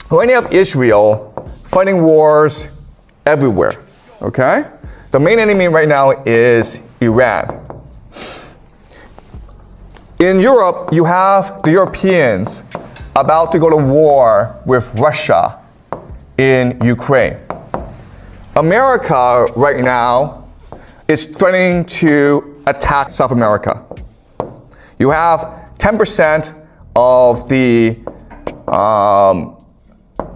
When you have Israel fighting wars everywhere, okay? The main enemy right now is Iran. In Europe, you have the Europeans about to go to war with Russia in Ukraine. America right now is threatening to attack South America. You have 10% of the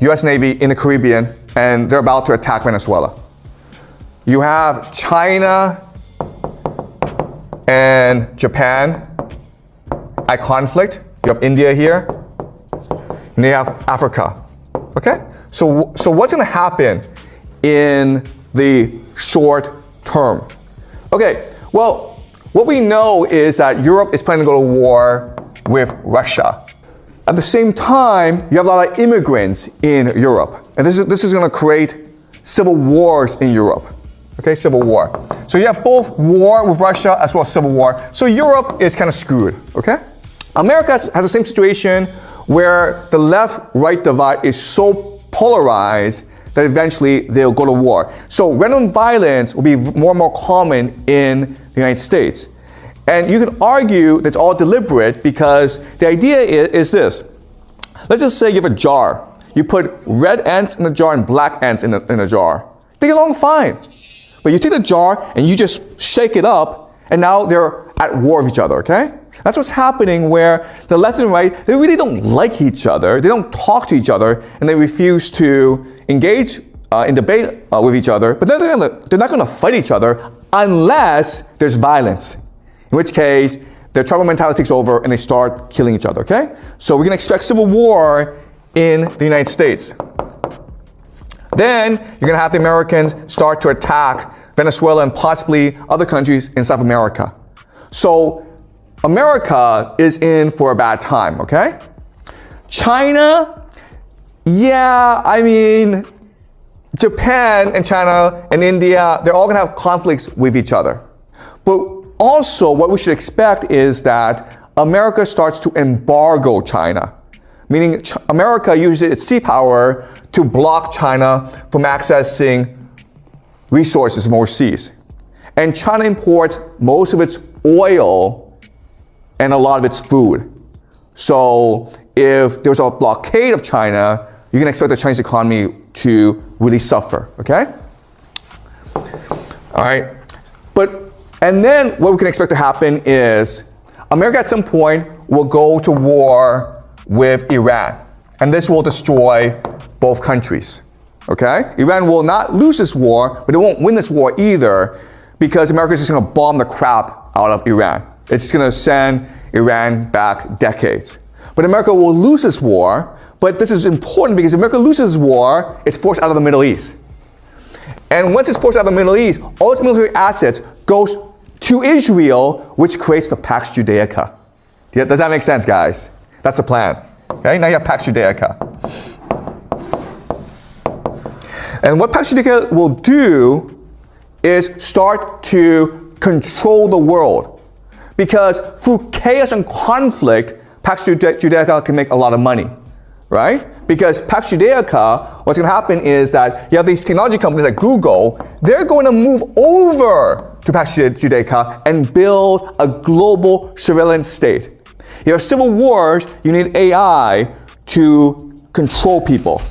US Navy in the Caribbean, and they're about to attack Venezuela. You have China and Japan at conflict. You have India here, and you have Africa. Okay? So what's going to happen in the short term? Okay, well, what we know is that Europe is planning to go to war with Russia. At the same time, you have a lot of immigrants in Europe. And this is going to create civil wars in Europe. Okay, civil war. So you have both war with Russia as well as civil war. So Europe is kind of screwed, okay? America has the same situation where the left-right divide is so polarized that eventually they'll go to war. So random violence will be more and more common in the United States. And you can argue that's all deliberate because the idea is this. Let's just say you have a jar. You put red ants in the jar and black ants in a jar. They get along fine. But you take the jar and you just shake it up, and now they're at war with each other, okay? That's what's happening where the left and right, they really don't like each other. They don't talk to each other, and they refuse to engage in debate with each other. But they're not going to fight each other unless there's violence. In which case, the tribal mentality takes over and they start killing each other, okay? So we can expect civil war in the United States. Then you're going to have the Americans start to attack Venezuela and possibly other countries in South America. So America is in for a bad time, okay? China, yeah, I mean, Japan and China and India, they're all going to have conflicts with each other. But also, what we should expect is that America starts to embargo China, meaning America uses its sea power to block China from accessing resources from overseas. And China imports most of its oil and a lot of its food. So if there's a blockade of China, you can expect the Chinese economy to really suffer, okay? All right, and then what we can expect to happen is America at some point will go to war with Iran. And this will destroy both countries, okay? Iran will not lose this war, but it won't win this war either because America is just going to bomb the crap out of Iran. It's just going to send Iran back decades. But America will lose this war, but this is important because if America loses this war, it's forced out of the Middle East. And once it's forced out of the Middle East, all its military assets goes to Israel, which creates the Pax Judaica. Yeah, does that make sense, guys? That's the plan. Okay, now you have Pax Judaica. And what Pax Judaica will do is start to control the world. Because through chaos and conflict, Pax Judaica can make a lot of money, right? Because Pax Judaica, what's going to happen is that you have these technology companies like Google, they're going to move over to Pax Judaica and build a global surveillance state. You have civil wars, you need AI to control people.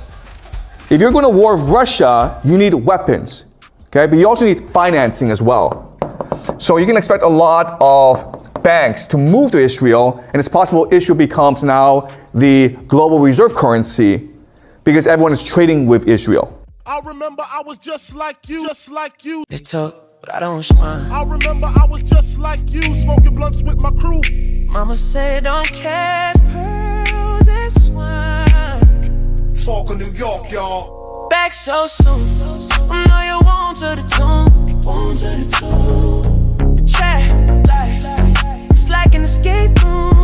If you're going to war with Russia, you need weapons, okay? But you also need financing as well. So you can expect a lot of banks to move to Israel, and it's possible Israel becomes now the global reserve currency because everyone is trading with Israel. I remember I was just like you. They talk, but I don't smile. I remember I was just like you, smoking blunts with my crew. Mama said don't catch pearls and swine. Talk of New York, y'all. Back so soon. I know you want to the tune. Want to the tune. The track, like, it's like an escape room.